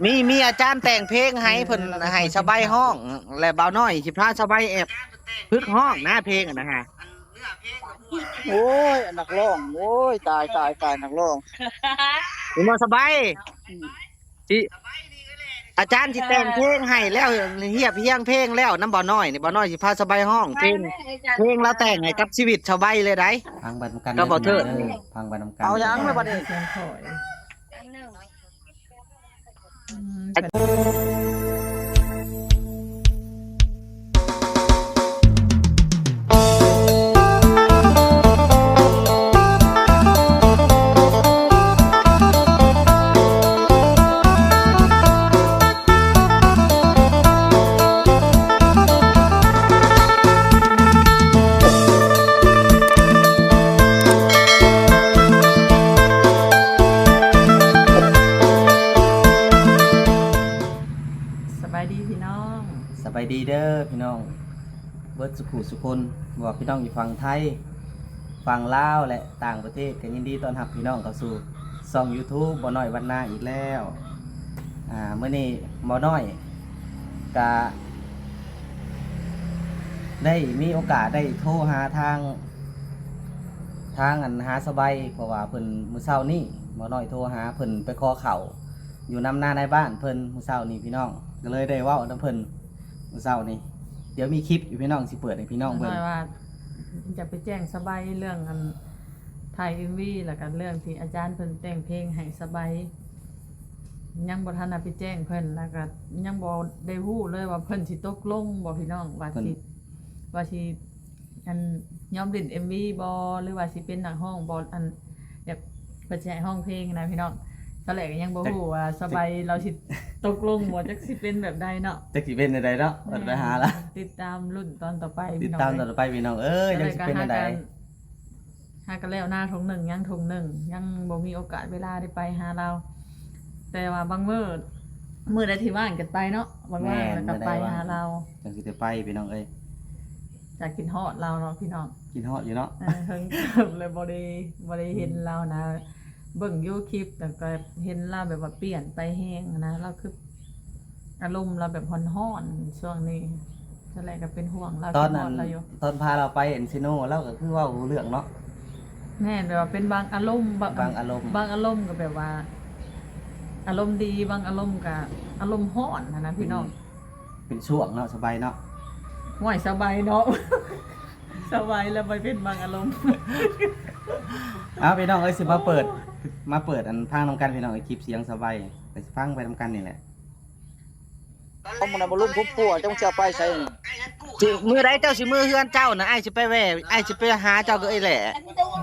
มีอาจารย์แต่งเพลงให้เพิ่นให้สบายห้องและบ่าวน้อยสิพาสบายแอบพึกห้องนะเพลงอะนะฮะโอ้ยนักร้องโอ้ยตายนักร้องคุณบ่สบายสิอาจารย์สิแต่งเพลงให้แล้วเฮียบเฮียงเพลงแล้วน้ำบ่าวน้อยนี่บ่าวน้อยสิพาสบายห้องเพลงแล้วแต่งให้กับชีวิตชาวใบเลยได้พังไปนำกันก็บ่เทิด พังไปนำกันเอายังเลยบัดนี้ เสียงถอยสบายดีพี่น้อง สบายดีเด้อพี่น้องเบิดสุขุสุคนบอกพี่น้องอยู่ฝั่งไทยฝั่งลาวและต่างประเทศก็ยินดีต้อนรับพี่น้องเข้าสู่ช่อง YouTube บ่น้อยวันนาอีกแล้วเมื่อนี้บ่น้อยก็ได้มีโอกาสได้โทรหาทางอันหาสบายเพราะว่าเพิ่นมื้อเช้านี้บ่น้อยโทรหาเพิ่นไปขอข้าวอยู่นำหน้าในบ้านเพิ่นมื้อเช้านี้พี่น้องก็เลยได้เว้านำเพิ่นมื้อเช้านี้เดี๋ยวมีคลิปอยู่พี่น้องสิเปิดให้พี่น้องเบิ่ง หน่อยว่าจะไปแจ้งสบายเรื่องอันถ่าย MV แล้วก็เรื่องที่อาจารย์เพิ่นแต่งเพลงให้สบายยังบ่ทันได้ไปแจ้งเพิ่นแล้วก็ยังบ่ได้ฮู้เลยว่าเพิ่นสิตกลงบ่พี่น้องว่าสิอันยอมเล่น MV บ่หรือว่าสิเป็นนักร้องบ่อันอยากเพิ่นสิให้ร้องเพลงนะพี่น้องตอนแรกก็ยังบ่ฮู้ว่าสบายเราสิตกลงบ่จักสิเป็นแบบใดเนาะ จักสิเป็นจังไดเนาะไปหาละ ติดตามรุ่นตอนต่อไป ติดตามต่อไปพี่น้องจักสิเป็นจังได หากันแล้วหน้าทงหนึ่งยังทงหนึ่งยังบ่มีโอกาสเวลาได้ไปหาเรา แต่ว่าบางมื้อใดที่ว่างกันไปเนาะบางมื้อแล้วก็ไปหาเรา จังสิได้ไปพี่น้องจากกินฮอดเราเนาะพี่น้อง กินฮอดอยู่เนาะ เพิ่งเลยบ่ได้เห็นเรานะเบิ่งอยู่คลิปแต่ก็เห็นเราแบบว่าเปลี่ยนไปแฮงนะเราคืออารมณ์เราแบบฮ้อนๆช่วงนี้นั่นแหละก็เป็นห่วงเรา ตอน คิดฮ นั้ อน ดเราอยู่ ตอนพาเราไปเอ็นซิโนเราก็คือเว้ารู้เรื่องเนาะ แม่นแบบว่าเป็นบางอารมณ์ บางอารมณ์ บางอารมณ์ก็แบบว่า อารมณ์ดีบางอารมณ์ก็อารมณ์ร้อนนะพี่น้อง เป็นช่วงเนาะสบายเนาะ ห่วยสบายเนาะ สบายแล้วไปเป็นบางอารมณ์ เอาพี่น้องสิมาเปิดอันพังนำกันพี่น้องคลิปเสียงสบายไปฟังไปนำกันนี่แหละ เอามันน่ะบ่ลุ่มพุ่มปัวจังสิเอาไปใส่นี่ สิมื้อใดเจ้าสิมื้อเฮือนเจ้าน่ะอ้ายสิไปแว่อ้ายสิไปหาเจ้าก็เอ้ยแหละ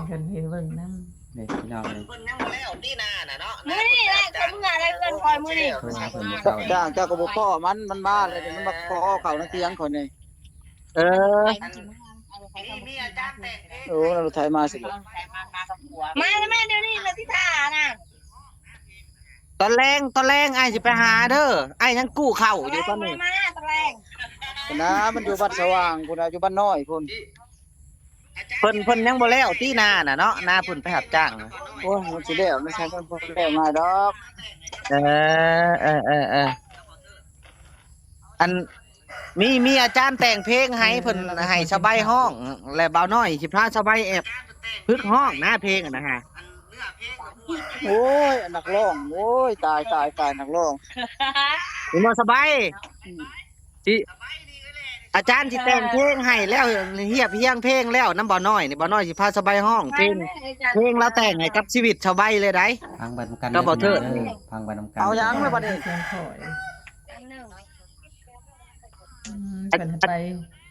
เห็นเบิ่งนำ นี่พี่น้องเลย เพิ่นยังบ่แล้วนี่นาน่ะเนาะ มื้อนี่แหละคนมึงอะไรเกินคอยมื้อนี่ โทรหาเพิ่นบ่เข้า จ้างเจ้าก็บ่พอมันมาเลยเดี๋ยวมันมาขอเข้าในเตียงข่อยนี่ เออ มีอาจารย์แต่ง โอ้เราไทยมาสิ มาแม่เดี๋ยวนี้เลยที่ท่าน่ะ ตอนแรงอ้ายสิไปหาเด้ออ้ายยังกู้ข้าวอยู่ตอนนี้ มาตะแรง นะมันอยู่บ้านสว่างพุ่นน่ะอยู่บ้านน้อยพุ่น เพิ่นยังบ่แล้วที่นาน่ะเนาะนาเพิ่นไปรับจ้างน่ะ โอ้ยมันสิแล้วไม่ใช่เพิ่นบ่แล้วง่ายดอก เอันมีอาจารย์แต่งเพลงให้เพิ่นให้สบายห้องและบ่าวน้อยสิพาสบายแอบพึกห้องนะเพลงอะนะฮะ โอ้ยนักร้องโอ้ยตายนักร้อง คุณบ่สบายสิอาจารย์สิแต่งเพลงให้แล้วเฮียบเฮียงเพลงแล้วน้ำบ่าวน้อยนี่บ่าวน้อยสิพาสบายห้องเพลงแล้วแต่งให้กับชีวิตชาวใบเลยได้ พังไปนำกัน ก็บ่เทิด พังไปนำกัน เอายังเลยบัดนี้ เสียงถอยเพิ่นไป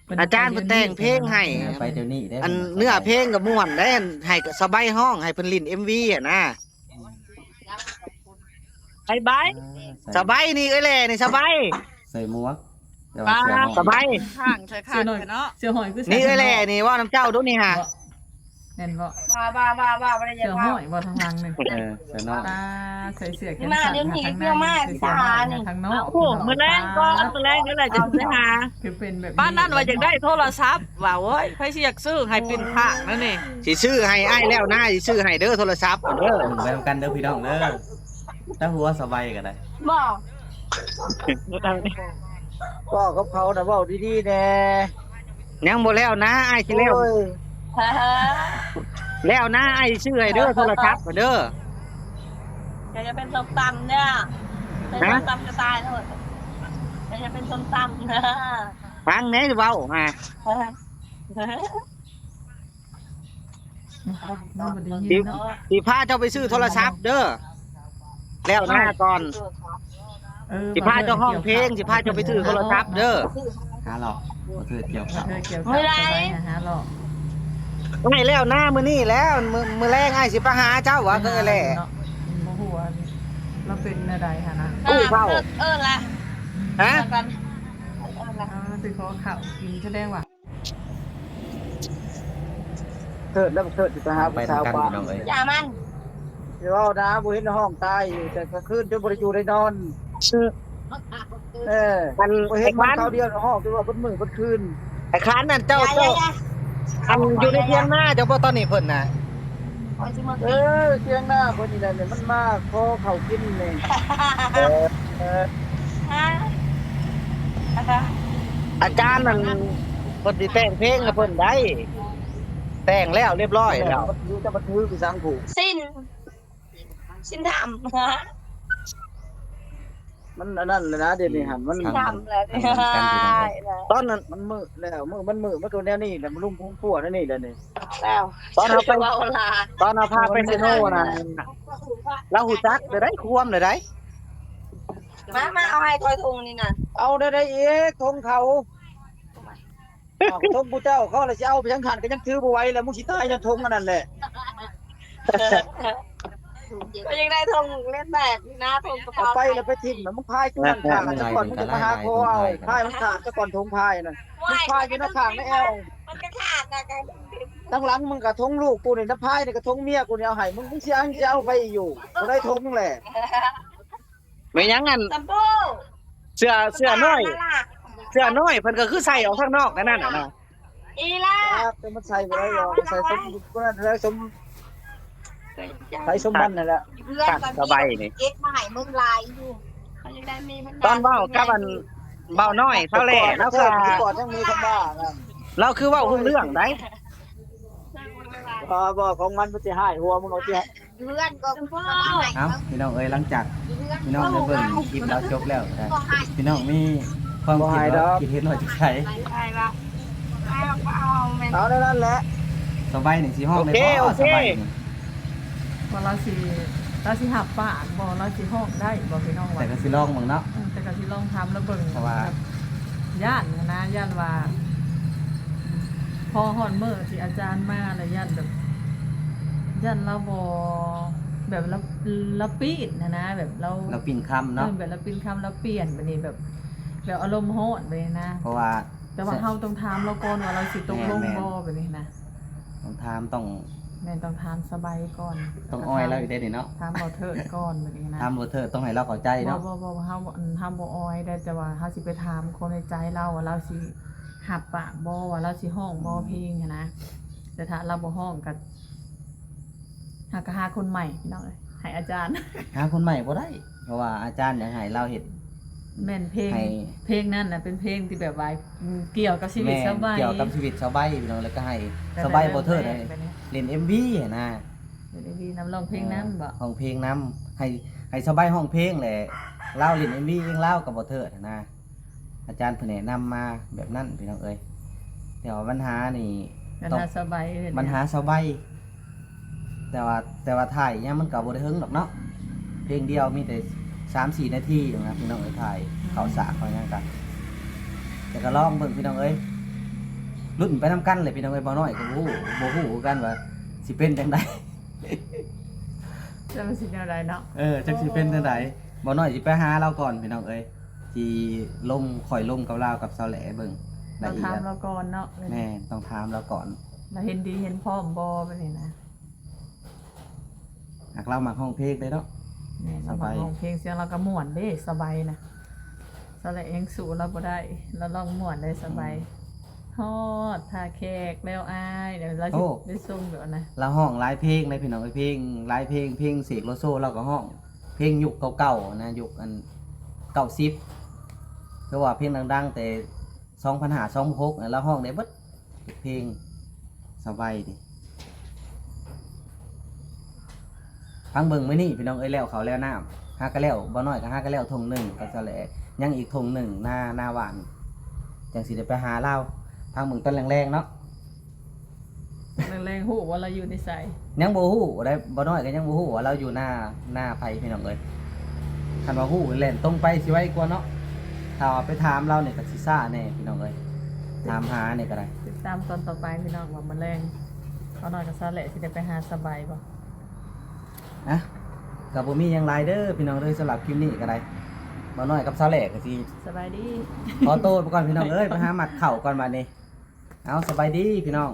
เพิ่น อาจารย์เพิ่นแต่งเพลงให้ ไปเดี๋ยวนี้ได้ อันเนื้อเพลงก็ม่วนได้ให้สบายห้องให้เพิ่นเล่น MV อ่ะนะไอ้บายสบายนี่เอ้ยแหละนี่สบาย ใส่หมวกเดี๋ยวว่าเสียง สบาย ข้างใช่ข้างเนาะ เสื้อหอยคือ นี่เอ้ยแหละนี่ว่าน้ำเจ้าดูนี่ฮะ แม่นบ่ บ้าบ่ได้ยั เสื้อง ห ว่า อยบ่ทางหลังนึง ใส่นอก ตาใส่เสื้อแขน มา สั้น เดี๋ยวหนี ทาง เสื้อมาสิทหารนี่ ทางนอก โอ้โหมื้อแรงก็มื้อแรงนี่แหละจะไปหา คือเป็นแบบ บ้านนั้นว่าอยากได้โทรศัพท์ว่าเว้ยใครสิอยากซื้อให้เป็นข้างนั่นนี่ สิซื้อให้อ้ายแล้วนะสิซื้อให้เด้อโทรศัพท์เด้อ ไปนำกันเด้อพี่น้องเด้อถ้าหัวสบายก็ได้ บ่ ก็กับเขาน่ะเว้าดีๆแน่ ยังบ่แล้วนะอ้ายสิแล้ว โอ้ย ฮ่าฮ่า แล้วนะอ้ายสิซื้อให้เด้อโทรศัพท์เด้อ อยากจะเป็นส้มตำเนี่ยเป็นส้มตำจะตายแล้วอยากจะเป็นส้มตำนะ ฟังแหน่เว้าฮะ น้องบ่ได้ยินเนาะ สิพาเจ้าไปซื้อโทรศัพท์เด้อแล้วหน้าก่อนสิพาเจ้าห้องเพลงสิพาเจ้าไปซื้อโทรศัพท์เด้อ หาหรอกบ่เถิดเกี่ยว บ่ กับ เธอเกี่ยวกับสบายหาหรอก ไม่แล้วหน้ามื้อนี้แล้วมื้อแรงอ้ายสิไปหาเจ้าว่าก็แหละ เนาะบ่ฮู้ว่าเราเป็นอะไรหั่นน่ะ ละ ฮะ กัน สิขอข้าวกินแสดงว่า เถิดแล้วเถิดสิไปหา ไป ผู้สาว ทำกัน ป่า พี่น้องเอ้ย อย่ามัน สิเว้านะบ่เห็นในห้องตายอยู่แต่กลางคืนจนบ่ได้อยู่ได้นอนมันบ่เห็นมันเขาเดียวในห้องที่ว่าเพิ่นมื้อเพิ่นคืน ไอ้คานนั่นเจ้าอันอยู่ในเพียงหน้าเจ้าบ่ตอนนี้เพิ่นน่ะ เสียงหน้าคนนี้แหละเนี่ยมันมาขอเขากินนี่ อาจารย์นั่นเพิ่นสิแต่งเพลงกับเพิ่นได้แต่งแล้วเรียบร้อยแล้ว มันอยู่จะมาถือคือสังผูก สิ้นทำ มันอันนั้นเลยนะเดี๋ยวนี้หันมัน ทำเลย ตอนนั้น มันมือแล้วมันมือมันตัวแนวนี้แหละมันลุ่มพุ่งปั่วนั่นนี่แหละนี่ แล้ว ตอนเอาไป ว่าโอลา ตอนเอาพาไปเซโน่น่ะเราหูจักได้ควมได้ มาเอาให้ทอยทงนี่นะ เอาได้เอ๊ะทงเขาทงผู้เจ้าเขาเลยจะเอาไปยังขันก็ยังถือบ่ไหวแล้วมึงสิตายยังทงอันนั้นแหละ ก็ยังได้ทงเล่นแบบนะทงกระ เอา เป๋า ไปแล้วไปทิ้งแล้วมึงพายจุดข้างๆซะก่อนมึงจะมาหาคอเอาพายมันขาดซะก่อนทงพายน่ะมึงพายอยู่หน้าข้างในแอว มันก็ขาดนะกัน ทั้งหลังมึงกับทงลูกกูนี่น้ำพายนี่กับทงเมียกูนี่เอาให้มึงสิอังจะเอาไปอยู่กูได้ทงแหละ ไม่ยังงั้น ตัมโบ้ เสื้อน้อยเพิ่นก็คือใส่ออกข้างนอกนั่นน่ะนะ อีล่ะ แต่มันใส่บ่ได้หรอกใส่สมกูนั่นแหละสมใส่สมบันนั่นแหละ เพื่อน สบายนี่ เอ็กมาให้มึงลายอยู่เขายังได้มี ตอนเว้ากับอันเว้าน้อยเท่าแหล่แล้วก็ ก่อนยังมีคำว่านั่น เราคือเว้ารู้เรื่องได้ บ่ของมันสิหายหัวมึงเอาสิ เพื่อนก็พ่อ เอ้าพี่น้องเอ้ยหลังจากพี่น้องได้เบิ่งคลิปเราจบแล้วนะพี่น้องมีความคิดว่าคิดเห็นว่าจะใช้ ใช่ละเอาแม่ เอาได้นั่นแหละ สบายนี่สิห้องได้บ่สบายนี่ ว่าเราสิหับปากบ่เราสิห้องได้บ่พี่น้องว่า แต่ก็สิลองเบิ่งเนาะ แต่ก็สิลองทำแล้วเบิ่ง เพราะว่า ย่านนะย่านว่า พอฮอนเมื่อที่อาจารย์มาแล้วย่านแบบย่านเราบ่แบบเราปีดนะแบบเรา เราปิ่นคำเนาะ แบบเราปีนคำเราเปลี่ยนไปนี่แบบอารมณ์โหดไปนะ เพราะว่า แต่ว่าเฮาต้องถามเราก่อนว่าเราสิตกลงบ่ไปนี่นะ ต้องถามต้อง แม่นต้องถามสบายก่อน ต้องอ้อยแล้วอีกได้นี่เนาะ ถามบ่เถิดก่อนไปนี่นะ ถามบ่เถิดต้องให้เราเข้าใจ บ่ เนาะ เฮาบ่อ้อยได้แต่ว่าเฮาสิไปถามคนในใจเราว่าเราสิหับปากบ่ว่าเราสิห้องบ่เพลงหั้นนะแต่ถ้าเราบ่ห้องก็หาคนใหม่พี่น้องเอ้ยให้อาจารย์ หาคนใหม่บ่ได้ เพราะว่าอาจารย์อยากให้เราเฮ็ด แม่นเพลง ให้ เพลงนั่นน่ะเป็นเพลงที่แบบว่าเกี่ยวกับชีวิต แม่ สบาย เกี่ยวกับชีวิตชาวบ้านพี่น้องแล้วก็ให้สบายบ่เถิดให้เล่น MV อะนะ เดี๋ยวดีนำร้องเพลงนั้นบ่ ห้องเพลงนำให้สบายห้องเพลงแหละเล่าเล่น MV เองเล่ากับบ่เถิดนะอาจารย์เพิ่นแนะนำมาแบบนั้นพี่น้องเอ้ยแต่ว่าปัญหานี่ กัน ต้อง น่าสบายเลย ปัญหาสบายแต่ว่าถ่ายเนี่ยมันก็บ่ได้ถึงหรอกเนาะเพลงเดียวมีแต่3-4 นาทีนะครับพี่น้องเอ้ยถ่ายเขาสากเขาหยังกันแต่ก็ลองเบิ่งพี่น้องเอ้ยรุ่นไปนํกันเลยพี่น้องเอ้ยบ่น้อยก็บ่ฮู้กันว่าสิเป็นจังได จะมันสิแนวใดเนาะ จักสิเป็นจังไดบ่น้อยสิไปหาเราก่อนพี่น้องเอ้ยสิข่อยลงกับเรากับเซาแหลเบิ่ง เรา ละเอี ถาม ยด เราก่อนเนาะ แม่ต้องถามเราก่อน เราเห็นดีเห็นพร้อมบ่ไปนี่นะ หากเรามักห้องเพลงได้เนาะ แม่เรา สบาย ร้องเพลงเสียงเราก็ม่วนเด้สบายนะสระเองสู่เราบ่ได้เราร้องม่วนได้สบายฮอดท่าแขกแล้วอายเดี๋ยวเราสิได้ส่งเดี๋ยวนะ เราห้องหลายเพลงเลยพี่น้องเอ้ยเพลงหลายเพลงเสกโลโซเราก็ห้อง เพลงยุคเก่าๆนะยุคอัน 90คือว่าเพลงดังๆแต่2005 2006แล้วห้องได้เบิดเพลงสบายดิพังเบิ่งมื้อนี้พี่น้องเอ้ยแล้วเขาแล้วน้ำหาก็แล้วบ่น้อยก็หาก็แล้วทงหนึ่งก็ซะแหละยังอีกทงหนึ่งหน้าหวานจังสิได้ไปหาเราพังเบิ่งต้นแรงๆเนาะ แรงๆฮู้ว่าเราอยู่ในไส ยังบ่ฮู้ได้บ่น้อยก็ยังบ่ฮู้ว่าเราอยู่หน้าไผพี่น้องเอ้ยคันว่าฮู้แล่นตรงไปสิไว้กว่าเนาะถ้าว่าไปถามเราเนี่ยก็สิซ่าแน่พี่น้องเอ้ยถามหาเนี่ยก็ได้ ติดตามตอนต่อไปพี่น้องว่ามันแรงเขาน้อยกับซาแหละสิได้ไปหาสบายบ่ นะก็บ่มีหยังหลายเด้อพี่น้องเอ้ยสำหรับคลิปนี้ก็ได้บ่น้อยกับสาวแหลกก็สิ สบายดี ขอโตวไปก่อนพี่น้องเอ้ยไปหาหมัดเข่าก่อนบัดนี้เอาสบายดีพี่น้อง